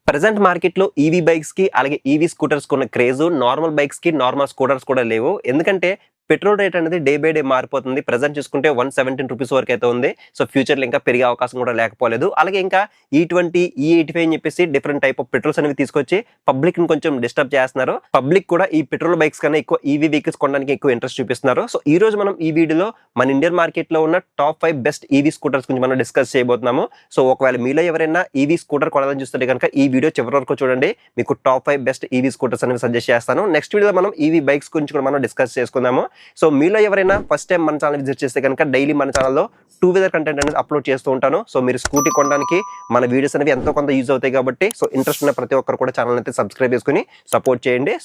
Present market లో EV bikes కి అలాగే ఈవీ స్కూటర్స్ కొన్న క్రేజ్ నార్మల్ బైక్స్ కి నార్మల్ స్కూటర్స్ కూడా లేవు. ఎందుకంటే పెట్రోల్ రేట్ అనేది డే బై డే మారిపోతుంది. ప్రెజెంట్ చూసుకుంటే 117 రూపీస్ వరకు అయితే ఉంది. సో ఫ్యూచర్ లో ఇంకా పెరిగే అవకాశం కూడా లేకపోలేదు. అలాగే ఇంకా E20 E85 అని చెప్పేసి డిఫరెంట్ టైప్ ఆఫ్ పెట్రోల్స్ అనేవి తీసుకొచ్చి పబ్లిక్ ని కొంచెం డిస్టర్బ్ చేస్తున్నారు. పబ్లిక్ కూడా ఈ పెట్రోల్ బైక్స్ కన్నా ఎక్కువ ఈవీ వెహికల్స్ కొనడానికి ఎక్కువ ఇంట్రెస్ట్ చూపిస్తున్నారు. సో ఈ రోజు మనం ఈ వీడియోలో మన ఇండియన్ మార్కెట్ లో ఉన్న టాప్ 5 బెస్ట్ ఈవీ స్కూటర్స్ గురించి మనం డిస్కస్ చేయబోతున్నాము. సో ఒకవేళ మీలో ఎవరైనా ఈవీ స్కూటర్ కొనాలని చూస్తుంటే కనుక ఈ వీడియో చివరి వరకు చూడండి. మీకు టాప్ 5 బెస్ట్ ఈవీ స్కూటర్స్ అనేవి సజెస్ట్ చేస్తాను. నెక్స్ట్ వీడియోలో మనం ఈవీ బైక్స్ గురించి కూడా మనం డిస్కస్ చేసుకుందాము. సో మీలో ఎవరైనా ఫస్ట్ టైం మన ఛానల్ విజిట్ చేస్తే కనుక డైలీ మన ఛానల్లో టూ వీలర్ కంటెంట్ అనేది అప్లోడ్ చేస్తూ ఉంటాను. సో మీరు స్కూటీ కొనడానికి మన వీడియోస్ అనేవి ఎంతో కొంత యూజ్ అవుతాయి కాబట్టి సో ఇంట్రెస్ట్ ఉన్న ప్రతి ఒక్కరు కూడా ఛానల్ అయితే సబ్స్క్రైబ్ చేసుకుని సపోర్ట్ చేయండి.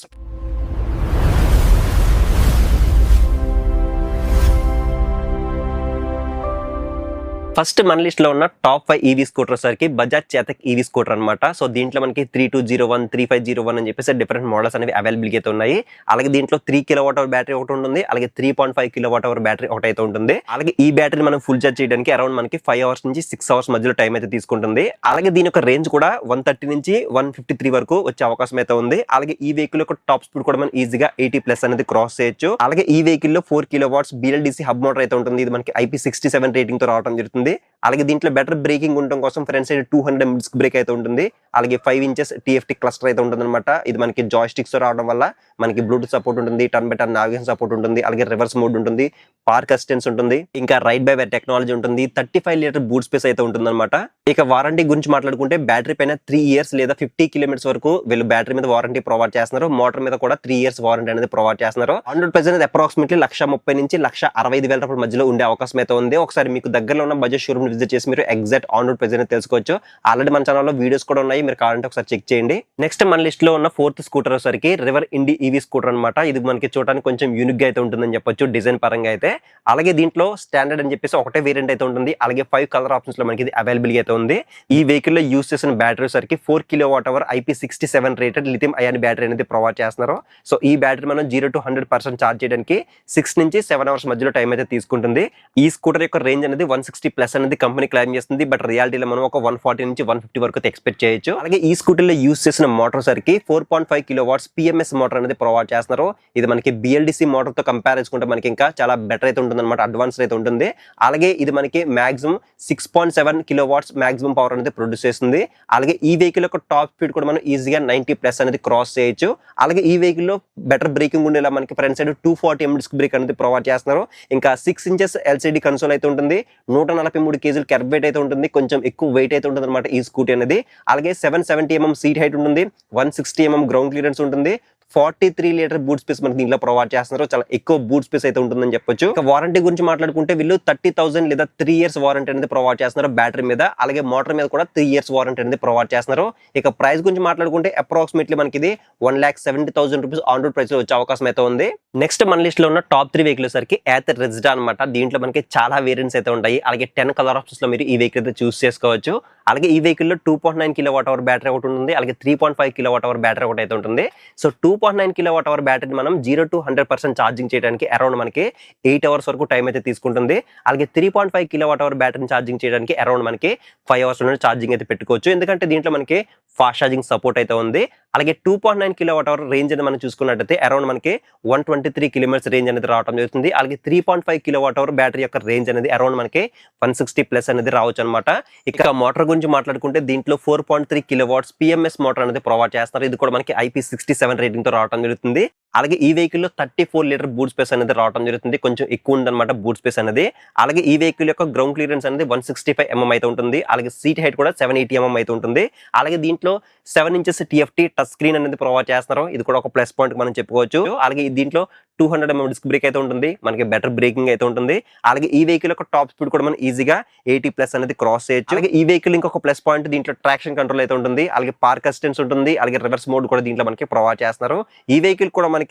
ఫస్ట్ మన లిస్ట్ లో ఉన్న టాప్ 5 ఈవీ స్కూటర్ సరికి బజాజ్ చేతక్ ఈవీ స్కూటర్ అనమాట. సో దీంట్లో మనకి 3201 3501 అని చెప్పేసి డిఫరెంట్ మోడల్స్ అనేవి అవైలబుల్ అయితే ఉన్నాయి. అలాగే దీంట్లో 3 kWh బ్యాటరీ ఒకటి ఉంటుంది. అలాగే 3.5 kWh బ్యాటరీ ఒకటి అయితే ఉంటుంది. అలాగే ఈ బ్యాటరీ మనం ఫుల్ చార్జ్ చేయడానికి అరౌండ్ మనకి 5 అవర్స్ నుంచి 6 అవర్స్ మధ్యలో టైం అయితే తీసుకుంటుంది. అలాగే దీని యొక్క రేంజ్ కూడా 130 నుంచి 153 వరకు వచ్చే అవకాశం అయితే ఉంది. అలాగే ఈ వెహికల్ యొక్క టాప్ స్పీడ్ కూడా మనం ఈజీగా 80+ అనేది క్రాస్ చేయొచ్చు. అలాగే ఈ వెహికల్ లో 4 kW BLDC హబ్ మోటార్ అయితే ఉంటుంది. ఇది మనకి IP67 రేటింగ్ తో రావడం జరుగుతుంది. అలాగే దీంట్లో బెటర్ బ్రేకింగ్ ఉండడం కోసం ఫ్రంట్ సైడ్ 200 డిస్క్ బ్రేక్ అయితే ఉంటుంది. అలాగే 5 ఇంచెస్ TFT క్లస్టర్ అయితే ఉంటుంది అనమాట. ఇది మనకి జాయ్ స్టిక్స్ రావడం వల్ల మనకి బ్లూటూత్ సపోర్ట్ ఉంటుంది, turn by turn navigation support ఉంటుంది, అలాగే రివర్స్ మోడ్ ఉంటుంది, పార్క్ అసిస్టెన్స్ ఉంటుంది, ఇంకా రైడ్ బై వైర్ టెక్నాలజీ ఉంటుంది, 35 లీటర్ బూట్ స్పేస్ అయితే ఉంటుంది అనమాట. ఇక వారంటీ గురించి మాట్లాడుకుంటే బ్యాటరీ పైన 3 ఇయర్స్ లేదా 50 కిలోమీటర్స్ వరకు వీళ్ళు బ్యాటరీ మీద వారంటీ ప్రొవైడ్ చేస్తున్నారు. మోటార్ మీద కూడా 3 ఇయర్స్ వారంటీ అనేది ప్రొవైడ్ చేస్తున్నారు. 100 అనేది అప్రాక్సిమేట్లీ 1,30,000 నుంచి 1,65,000 రూపాయల మధ్యలో ఉండే అవకాశం అయితే ఉంది. ఒకసారి మీకు దగ్గరలో ఉన్న బజాజ్ షోరూమ్ విజిట్ చేసి మీరు ఎగ్జాక్ట్ ఆన్ రోడ్ ప్రైస్ అనేది తెలుసుకోవచ్చు. ఆల్రెడీ మన ఛానల్లో వీడియోస్ కూడా ఉన్నాయి, మీరు కావాలంటే ఒకసారి చెక్ చేయండి. నెక్స్ట్ మన లిస్ట్ లో ఉన్న 4th స్కూటర్ సరికి రివర్ ఇండి ఈవీ స్కూటర్ అనమాట. ఇది మనకి చూడడానికి కొంచెం యూనిక్ గా అయితే ఉంటుందని చెప్పొచ్చు డిజైన్ పరంగా అయితే. అలాగే దీంట్లో స్టాండర్డ్ అని చెప్పేసి ఒకటే వేరియంట్ అయితే ఉంటుంది. అలాగే 5 కలర్ ఆప్షన్స్ లో మనకి ఇది అవైలబుల్ అయితే ఉంది. ఈ వెహికల్ లో యూస్ చేసిన బ్యాటరీ సరికి 4 kWh IP67 rated lithium ion battery అనేది ప్రొవైడ్ చేస్తున్నారు. సో ఈ బ్యాటరీ మనం 0 to 100% ఛార్జ్ చేయడానికి 6 నుంచి 7 అవర్స్ మధ్యలో టైం అయితే తీసుకుంటుంది. ఈ స్కూటర్ యొక్క రేంజ్ అనేది 160+ అనేది కంపెనీ క్లైమ్ చేస్తుంది. బట్ రియాలిటీలో మనం ఒక 140 నుంచి 150 వరకు ఎక్స్పెక్ట్ చేయొచ్చు. అలాగే ఈ స్కూటీలో యూస్ చేసిన మోటార్ సరికి 4.5 kW PMS మోటార్ అనేది ప్రొవైడ్ చేస్తున్నారు. ఇది మనకి BLDC మోటార్ తో కంపేర్ చేసుకుంటే మనకి ఇంకా చాలా బెటర్ అయితే ఉంటుంది అనమాట, అడ్వాన్స్ అయితే ఉంటుంది. అలాగే ఇది మనకి మాక్సిమం 6.7 kW మాక్సిమం పవర్ అనేది ప్రొడ్యూస్ చేస్తుంది. అలాగే ఈ వెహికల్ యొక్క టాప్ స్పీడ్ కూడా మనం ఈజీగా 90+ అనేది క్రాస్ చేయొచ్చు. అలాగే ఈ వెహికల్ లో బెటర్ బ్రేకింగ్ ఉండేలా మనకి ఫ్రంట్ సైడ్ 240 డిస్క్ బ్రేక్ అనేది ప్రొవైడ్ చేస్తున్నారు. ఇంకా 6 ఇంచెస్ LCD కన్సోల్ అయితే ఉంటుంది. 143 kg కర్బ్ వెయిట్ అయితే ఉంటుంది. కొంచెం ఎక్కువ వెయిట్ అయితే ఉంటుంది అనమాట ఈ స్కూటీ అనేది. అలాగే 770 mm సీట్ హైట్ ఉంటుంది, 160 mm గ్రౌండ్ క్లియరెన్స్ ఉంటుంది, 43 లీటర్ బూట్ స్పేస్ మనకి దీంట్లో ప్రొవైడ్ చేస్తున్నారు. చాలా ఎక్కువ బూట్ స్పేస్ అయితే ఉంటుందని చెప్పొచ్చు. ఇక వారంటీ గురించి మాట్లాడుకుంటే వీళ్ళు 30,000 లేదా 3 ఇయర్స్ వారంటీ అనేది ప్రొవైడ్ చేస్తున్నారు బ్యాటరీ మీద. అలాగే మోటార్ మీద కూడా 3 ఇయర్స్ వారంటీ అనేది ప్రొవైడ్ చేస్తున్నారు. ఇక ప్రైస్ గురించి మాట్లాడుకుంటే అప్రాక్సిమేట్లీ మనకి ఇది 1,70,000 రూపీస్ ఆన్ రోడ్ ప్రైస్ లో వచ్చే అవకాశం అయితే ఉంది. నెక్స్ట్ మన లిస్ట్ లో ఉన్న టాప్ 3 వెహికల్ సరికి ఏథర్ రెజ్డా అనమాట. దీంట్లో మనకి చాలా వేరియంట్స్ అయితే ఉంటాయి. అలాగే 10 కలర్ ఆప్షన్స్ లో మీరు ఈ వెహికల్ అయితే చూస్ చేసుకోవచ్చు. అలాగే ఈ వెహికల్ లో 2.9 kWh బ్యాటరీ ఒకటి ఉంటుంది. అలాగే 3.5 kWh బ్యాటరీ ఒకటి అయితే ఉంటుంది. సో 2.9 kWh బ్యాటరీ మనం 0 to 100% ఛార్జింగ్ చేయడానికి అరౌండ్ మనకి 8 అవర్స్ వరకు టైం అయితే తీసుకుంటుంది. అలాగే 3.5 kWh బ్యాటరీని ఛార్జింగ్ చేయడానికి అరౌండ్ మనకి 5 అవర్స్ నుండి ఛార్జింగ్ అయితే పెట్టుకోవచ్చు. ఎందుకంటే దీంట్లో మనకి ఫాస్ట్ ఛార్జింగ్ సపోర్ట్ అయితే ఉంది. అలాగే 2.9 kWh రేంజ్ అనేది మనం చూసుకున్నట్టయితే అరౌండ్ మనకి 123 km రేంజ్ అనేది రావడం జరుగుతుంది. అలాగే 3.5 kWh బ్యాటరీ యొక్క రేంజ్ అనేది అరౌండ్ మనకి 160+ అనేది రావచ్చు అనమాట. ఇక మోటార్ గురించి మాట్లాడుకుంటే దీంట్లో 4.3 kW PMS మోటార్ అనేది ప్రొవైడ్ చేస్తున్నారు. ఇది కూడా మనకి IP67 రేటింగ్ తో రావడం జరుగుతుంది. అలాగే ఈ వెహికల్ లో 34 లీటర్ బూట్ స్పేస్ అనేది రావడం జరుగుతుంది. కొంచెం ఎక్కువ ఉందన్నమాట బూట్ స్పేస్ అనేది. అలాగే ఈ వెహికల్ యొక్క గ్రౌండ్ క్లియరెన్స్ అనేది 165 mm అయితే ఉంటుంది. అలాగే సీట్ హైట్ కూడా 780 mm అయితే ఉంటుంది. అలాగే దీంట్లో 7 ఇంచెస్ TFT టచ్ స్క్రీన్ అనేది ప్రొవైడ్ చేస్తున్నారు. ఇది కూడా ఒక ప్లస్ పాయింట్ మనం చెప్పుకోవచ్చు. అలాగే దీంట్లో 200 mm డిస్క్ బ్రేక్ అయితే ఉంటుంది. మనకి బెటర్ బ్రేకింగ్ అయితే ఉంటుంది. అలాగే ఈ వెహికల్ యొక్క టాప్ స్పీడ్ కూడా మనం ఈజీగా 80+ అనేది క్రాస్ చేయొచ్చు. అలాగే ఈ వెహికల్ ఇంకొక ప్లస్ పాయింట్ దీంట్లో ట్రాక్షన్ కంట్రోల్ అయితే ఉంటుంది. అలాగే పార్క్ అసిస్టెన్స్ ఉంటుంది. అలాగే రివర్స్ మోడ్ కూడా దీంట్లో మనకి ప్రొవైడ్ చేస్తున్నారు. ఈ వెహికల్ కూడా మనకి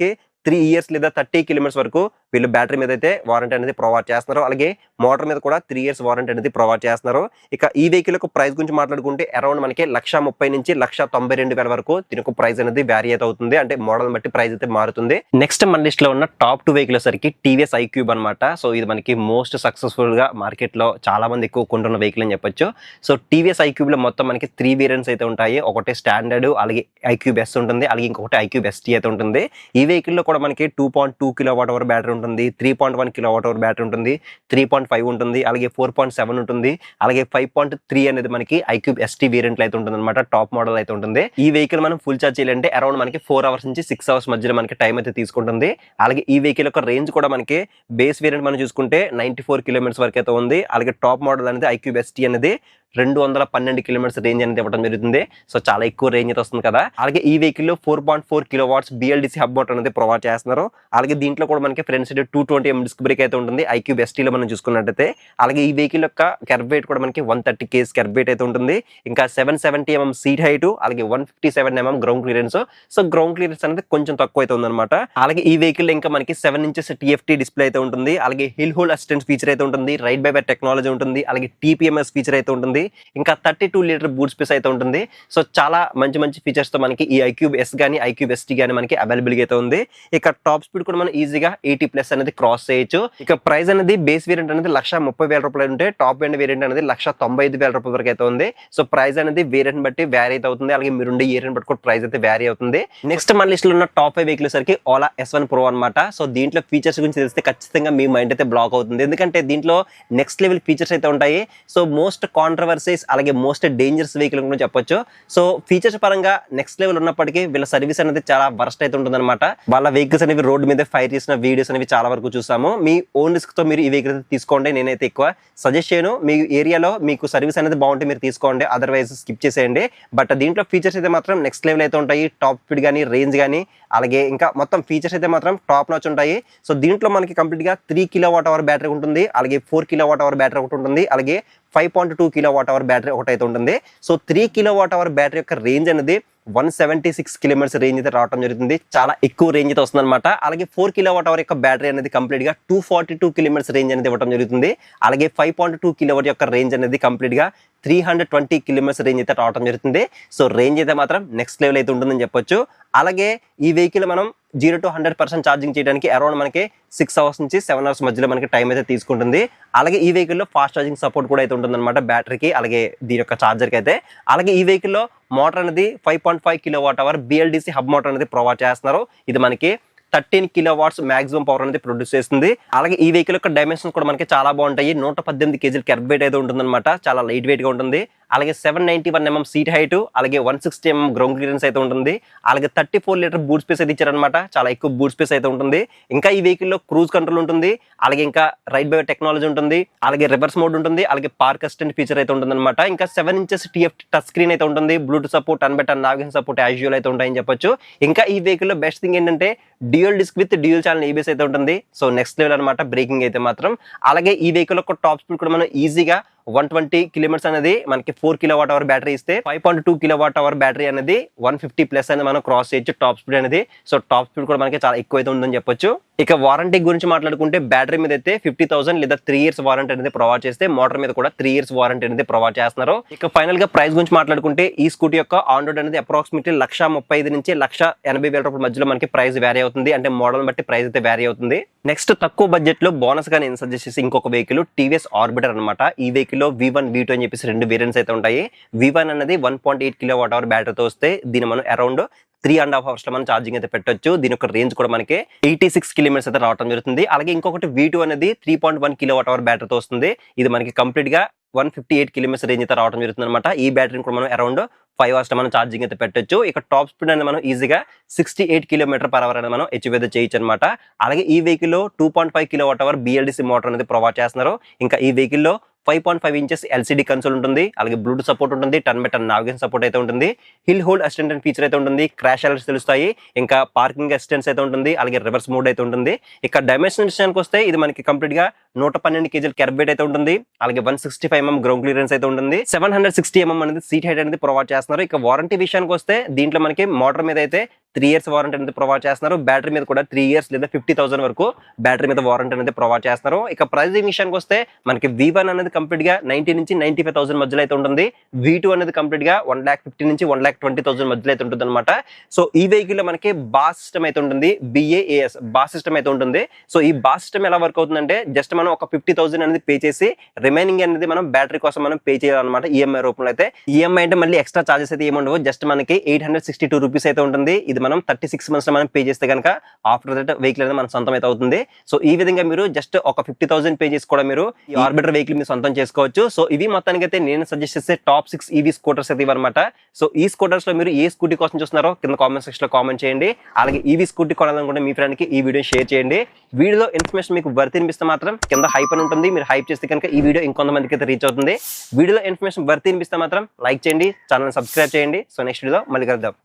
3 ఇయర్స్ లేదా 30 కిలోమీటర్స్ వరకు వీళ్ళు బ్యాటరీ మీద అయితే వారంటీ అనేది ప్రొవైడ్ చేస్తున్నారు. అలాగే మోటార్ మీద కూడా 3 years వారంటీ అనేది ప్రొవైడ్ చేస్తున్నారు. ఇక ఈ వెహికల్ యొక్క ప్రైస్ గురించి మాట్లాడుకుంటే అరౌండ్ మనకి 1,30,000 నుంచి 1,92,000 వరకు దీని యొక్క ప్రైస్ అనేది వ్యారీ అయితే అవుతుంది. అంటే మోడల్ బట్టి ప్రైస్ అయితే మారుతుంది. నెక్స్ట్ మన లిస్ట్ లో ఉన్న టాప్ 2 వెహికల్ సరికి టీవీఎస్ ఐక్యూబ్ అనమాట. సో ఇది మనకి మోస్ట్ సక్సెస్ఫుల్ గా మార్కెట్ లో చాలా మంది ఎక్కువ కొంటున్న వెహికల్ అని చెప్పొచ్చు. సో టీవీఎస్ ఐక్యూబ్ లో మొత్తం మనకి 3 వేరియంట్స్ అయితే ఉంటాయి. ఒకటి స్టాండర్డ్, అలాగే ఐక్యూబ్ ఎస్ ఉంటుంది, అలాగే ఇంకొకటి ఐక్యూబ్ ఎస్టీ అయితే ఉంటుంది. ఈ వెహికల్ లో కూడా మనకి 2.2 kWh బ్యాటరీ ఉంటుంది, 3.1 kWh బ్యాటరీ ఉంటుంది, 3.5 ఉంటుంది, అలాగే 4.7 ఉంటుంది, అలాగే 5.3 అనేది మనకి ఐక్యూబ్ ఎస్టీ వేరియంట్ అయితే ఉంటుంది అనమాట. టాప్ మోడల్ అయితే ఉంటుంది. ఈ వెహికల్ మనం ఫుల్ ఛార్జ్ చేయాలంటే అరౌండ్ మనకి 4 hours నుంచి 6 hours మధ్యలో మనకి టైం అయితే తీసుకుంటుంది. అలాగే ఈ వెహికల్ యొక్క రేంజ్ కూడా మనకి బేస్ వేరియంట్ మనం చూసుకుంటే 94 kilometers వరకు అయితే ఉంది. అలాగే టాప్ మోడల్ అనేది ఐక్యూబ్ ఎస్టీ అనేది 212 kilometers రేంజ్ అనేది ఇవ్వడం జరుగుతుంది. సో చాలా ఎక్కువ రేంజ్ అయితే వస్తుంది కదా. అలాగే ఈ వెహికల్ లో 4.4 kilowatts BLDC హబ్ మోటార్ అనేది ప్రొవైడ్ చేస్తున్నారు. అలాగే దీంట్లో కూడా మనకి front side 220mm disc brake అయితే ఉంటుంది ఐక్యూబ్ ఎస్టీ లో మనం చూసుకున్నట్టయితే. అలాగే ఈ వెహికల్ యొక్క కర్వ్ వెయిట్ కూడా మనకి 130 kg కర్వ్ వెయిట్ అయితే ఉంటుంది. ఇంకా 770mm సీట్ హైట్, అలాగే 157mm ground clearance. So ground clearance అనేది కొంచెం తక్కువ అయితే ఉందన్నమాట. అలాగే ఈ వెహికల్ ఇంకా మనకి 7 inches TFT డిస్ప్లే అయితే ఉంటుంది. అలాగే హిల్ హోల్డ్ అసిస్టెంట్ ఫీచర్ అయితే ఉంటుంది, రైడ్ బై వైర్ టెక్నాలజీ ఉంటుంది, అలాగే TPMS ఫీచర్ అయితే ఉంటుంది, ఇంకా 32 లీటర్ బూట్ స్పేస్ అయితే ఉంటుంది. సో చాలా మంచి మంచి ఫీచర్స్ తో మనకి ఈ ఐక్యూబ్ ఎస్ గానీ ఐక్యూబ్ ఎస్టీ గానీ మనకి అవైలబుల్ అయితే ఉంది. ఇక టాప్ స్పీడ్ కూడా మనం ఈజీగా 80+ అనేది క్రాస్ చేయొచ్చు. ఇక ప్రైస్ అనేది బేస్ వేరియంట్ అనేది 1,30,000 రూపాయలు ఉంటే టాప్ ఎండ్ వేరియంట్ అనేది 1,95,000 రూపాయల వరకు అయితే ఉంది. సో ప్రైస్ అనేది వేరియంట్ బట్టి వ్యారీ అయితే అవుతుంది. అలాగే మీరుండే ఏరియాని బట్టి కూడా ప్రైస్ అయితే వ్యారీ అవుతుంది. నెక్స్ట్ మన లిస్ట్ లో ఉన్న టాప్ 5 వెహికల్ సరికి ఓలా S1 Pro అనమాట. సో దీంట్లో ఫీచర్స్ గురించి తెలిస్తే ఖచ్చితంగా మీ మైండ్ అయితే బ్లాక్ అవుతుంది. ఎందుకంటే దీంట్లో నెక్స్ట్ లెవెల్ ఫీచర్స్ అయితే ఉంటాయి. సో మోస్ట్ కాంట్రవర్సీస్ అలాగే మోస్ట్ డేంజరస్ వెహికల్ కూడా చెప్పొచ్చు. సో ఫీచర్స్ పరంగా నెక్స్ట్ లెవెల్ ఉన్నప్పటికీ వీళ్ళ సర్వీస్ అనేది చాలా వర్స్ట్ అయితే ఉంటుంది అనమాట. వాళ్ళ వెహికల్స్ అనేవి రోడ్ మీద ఫైర్ చేసిన వీడియోస్ అనేవి చాలా వరకు చూసాము. మీ ఓన్ రిస్క్ తో మీరు ఈ వెహికల్ తీసుకోండి. నేనైతే ఎక్కువ సజెస్ట్ చేయను. మీ ఏరియాలో మీకు సర్వీస్ అనేది బాగుంటే మీరు తీసుకోండి, అదర్వైజ్ స్కిప్ చేసేయండి. బట్ దీంట్లో ఫీచర్స్ అయితే మాత్రం నెక్స్ట్ లెవెల్ అయితే ఉంటాయి. టాప్ స్పీడ్ కానీ, రేంజ్ కానీ, అలాగే ఇంకా మొత్తం ఫీచర్స్ అయితే మాత్రం టాప్ నాచ్ ఉంటాయి. సో దీంట్లో మనకి కంప్లీట్ గా 3 kWh బ్యాటరీ ఉంటుంది, అలాగే 4 kWh బ్యాటరీ ఒకటి ఉంటుంది, అలాగే 5.2 kWh బ్యాటరీ ఒకటి అయితే ఉంటుంది. సో 3 kWh బ్యాటరీ యొక్క రేంజ్ అనేది 176 kilometers రేంజ్ అయితే రావడం జరుగుతుంది. చాలా ఎక్కువ రేంజ్ అయితే వస్తుంది అనమాట. అలాగే 4 kWh యొక్క బ్యాటరీ అనేది కంప్లీట్ గా 242 kilometers రేంజ్ అనేది ఇవ్వడం జరుగుతుంది. అలాగే 5.2 kW యొక్క రేంజ్ అనేది కంప్లీట్ గా 320 kilometers రేంజ్ అయితే రావడం జరుగుతుంది. సో రేంజ్ అయితే మాత్రం నెక్స్ట్ లెవెల్ అయితే ఉంటుందని చెప్పొచ్చు. అలాగే ఈ వెహికల్ మనం 0 to 100% ఛార్జింగ్ చేయడానికి అరౌండ్ మనకి 6 hours నుంచి 7 hours మధ్యలో మనకి టైం అయితే తీసుకుంటుంది. అలాగే ఈ వెహికల్ లో ఫాస్ట్ ఛార్జింగ్ సపోర్ట్ కూడా అయితే ఉంటుంది అనమాట బ్యాటరీకి, అలాగే దీని యొక్క ఛార్జర్ కి అయితే. అలాగే ఈ వెహికల్ లో మోటార్ అనేది 5.5 kWh BLDC హబ్ మోటార్ అనేది ప్రొవైడ్ చేస్తున్నారు. ఇది మనకి 13 kilowatts మాక్సిమం పవర్ అనేది ప్రొడ్యూస్ చేస్తుంది. అలాగే ఈ వెహికల్ యొక్క డైమెన్షన్స్ కూడా మనకి చాలా బాగుంటాయి. 118 kg కర్వ్ వెయిట్ అయితే ఉంటుంది అనమాట. చాలా లైట్ వెయిట్ గా ఉంటుంది. అలాగే 791mm సీట్ హైట్, అలాగే 160mm గ్రౌండ్ క్లియరెన్స్ అయితే ఉంటుంది. అలాగే 34 లీటర్ బూట్ స్పేస్ అయితే ఇచ్చారనమాట. చాలా ఎక్కువ బూట్ స్పేస్ అయితే ఉంటుంది. ఇంకా ఈ వెహికల్ లో క్రూజ్ కంట్రోల్ ఉంటుంది, అలాగే ఇంకా రైడ్ బై టెక్నాలజీ ఉంటుంది, అలాగే రివర్స్ మోడ్ ఉంటుంది, అలాగే పార్క్ అసిస్టెంట్ ఫీచర్ అయితే ఉంటుంది అనమాట. ఇంకా 7 inches TFT టచ్ స్క్రీన్ అయితే ఉంటుంది. Bluetooth support, turn by turn navigation support as usual అయితే ఉంటాయని చెప్పొచ్చు. ఇంకా ఈ వెహికల్ లో బెస్ట్ థింగ్ ఏంటంటే dual disc with dual channel ABS అయితే ఉంటుంది. సో నెక్స్ట్ లెవెల్ అనమాట బ్రేకింగ్ అయితే మాత్రం. అలాగే ఈ వెహికల్ యొక్క టాప్ స్పీడ్ కూడా మనం ఈజీగా 120 kilometers అనేది మనకి 4 kWh బ్యాటరీ ఇస్తే 5.2 kWh బ్యాటరీ అనేది 150+ అనేది మనం క్రాస్ చేయొచ్చు టాప్ స్పీడ్ అనేది. సో టాప్ స్పీడ్ కూడా మనకి చాలా ఎక్కువ అయితే ఉందని చెప్పొచ్చు. ఇక వారంటీ గురించి మాట్లాడుకుంటే బ్యాటరీ మీద అయితే 50,000 లేదా 3 years వారంటీ అనేది ప్రొవైడ్ చేస్తే మోటార్ మీద కూడా 3 years వారంటీ అనేది ప్రొవైడ్ చేస్తున్నారు. ఇక ఫైనల్ గా ప్రైస్ గురించి మాట్లాడుకుంటే ఈ స్కూటీ యొక్క ఆన్ రోడ్ అనేది అప్రాక్సిమేట్లీ 1,35,000 నుంచి 1,80,000 రూపాయల మధ్యలో మనకి ప్రైస్ వ్యారీ అవుతుంది. అంటే మోడల్ బట్టి ప్రైస్ అయితే వ్యారీ అవుతుంది. నెక్స్ట్ తక్కువ బడ్జెట్ లో బోనస్ గా నేను సజెస్ట్ చేసి ఇంకొక వెహికల్ TVS ఆర్బిటర్ అనమాట. ఈ వెహికల్ లో V1 V2 అని చెప్పేసి 2 వేరియంట్స్ అయితే ఉంటాయి. V1 అనేది 1.8 kWh బ్యాటరీతో వస్తే దీని మనం అరౌండ్ 3.5 hours లో మనం ఛార్జింగ్ అయితే పెట్టొచ్చు. దీని యొక్క రేంజ్ కూడా మనకి 86 kilometers అయితే రావడం జరుగుతుంది. అలాగే ఇంకొకటి V2 అనేది 3.1 kWh బ్యాటరీతో వస్తుంది. ఇది మనకి కంప్లీట్ గా 158 kilometers రేంజ్ అయితే రావడం జరుగుతుంది అనమాట. ఈ బ్యాటరీని కూడా మనం అరౌండ్ 5 hours మనం ఛార్జింగ్ అయితే పెట్టొచ్చు. ఇక టాప్ స్పీడ్ అనేది మనం ఈజీగా 68 km/h అనేది మనం అచీవ్ అయితే చేయొచ్చు అనమాట. అలాగే ఈ వెహికల్ లో 2.5 kWh BLDC మోటార్ అనేది ప్రొవైడ్ చేస్తున్నారు. ఇంకా ఈ వెహికల్ లో 5.5 inches LCD కన్సోల్ ఉంటుంది, అలాగే బ్లూటూత్ సపోర్ట్ ఉంటుంది, turn by turn navigation support అయితే ఉంటుంది, హిల్ హోల్డ్ అసిస్టెంట్ ఫీచర్ అయితే ఉంటుంది, క్రాష్ అలర్ట్స్ తెలుస్తాయి, ఇంకా పార్కింగ్ అసిస్టెన్స్ అయితే ఉంటుంది, అలాగే రివర్స్ మోడ్ అయితే ఉంటుంది. ఇక డైమెన్షన్ విషయానికి వస్తే ఇది మనకి కంప్లీట్ గా 112 kg కర్వ్ వెయిట్ అయితే ఉంటుంది, అలాగే 165mm గ్రౌండ్ క్లియరెన్స్ అయితే ఉంటుంది, 760mm అనేది సీట్ హైట్ అనేది ప్రొవైడ్ చేస్తున్నారు. ఇక వారంటీ విషయానికి వస్తే దీంట్లో మనకి మోటార్ మీద అయితే 3 years వారంటీ అనేది ప్రొవైడ్ చేస్తున్నారు. బ్యాటరీ మీద కూడా 3 years లేదా 50,000 వరకు బ్యాటరీ మీద వారంటీ అనేది ప్రొవైడ్ చేస్తున్నారు. ఇక ప్రైసింగ్ విషయానికి వస్తే మనకి V1 అనేది కంప్లీట్ గా 90 నుంచి 95,000 మధ్యలో అయితే ఉంటుంది. V2 అనేది కంప్లీట్ గా 1,50,000 నుంచి 1,20,000 మధ్యలో అయితే ఉంటుంది అనమాట. సో ఈ వెహికల్ లో మనకి బాస్ సిస్టమ్ అయితే ఉంటుంది, BAS బాస్ సిస్టమ్ అయితే ఉంటుంది. సో ఈ బాస్ సిస్టమ్ ఎలా వర్క్ అవుతుందంటే జస్ట్ మనం ఒక 50,000 అనేది పే చేసి రిమైనింగ్ అనేది మనం బ్యాటరీ కోసం మనం పే చేయాలన్నమాట ఈఎంఐ రూపంలో. అయితే ఈఎంఐ అంటే మళ్ళీ ఎక్స్ట్రా చార్జెస్ అయితే ఏముండవు, జస్ట్ మనకి 862 రూపీస్ అయితే ఉంటుంది. ఇది మనం 36 months లో మనం పే చేస్తే కనుక ఆఫ్టర్ దట్ వెహికల్ అనేది మన సొంతం అయితే అవుతుంది. సో ఈ విధంగా మీరు జస్ట్ ఒక 50,000 పే చేసి కూడా మీరు ఈ ఆర్బిటర్ వెహికల్ మీరు సొంతం చేసుకోవచ్చు. సో ఇవి మొత్తానికి అయితే నేను సజెస్ట్ చేసే టాప్ 6 ఈవీ స్కూటర్స్ అయితే ఇవన్నమాట. సో ఈ స్కూటర్స్ లో మీరు ఏ స్కూటీ కోసం చూస్తున్నారో కింద కామెంట్ సెక్షన్ లో కామెంట్ చేయండి. అలాగే ఈవీ స్కూటీ కొనాలనుకుంటే మీ ఫ్రెండ్ కి ఈ వీడియో షేర్ చేయండి. వీడియోలో ఇన్ఫర్మేషన్ మీకు వర్త్ అనిపిస్తే మాత్రం కింద హైప్ అని ఉంటుంది, మీరు హైప్ చేస్తే కనుక ఈ వీడియో ఇంకొంతమందికి అయితే రీచ్ అవుతుంది. వీడియోలో ఇన్ఫర్మేషన్ వర్త్ అనిపిస్తే మాత్రం లైక్ చేయండి, ఛానల్ సబ్స్క్రైబ్ చేయండి. సో నెక్స్ట్ వీడియోలో మళ్ళీ కలుద్దాం.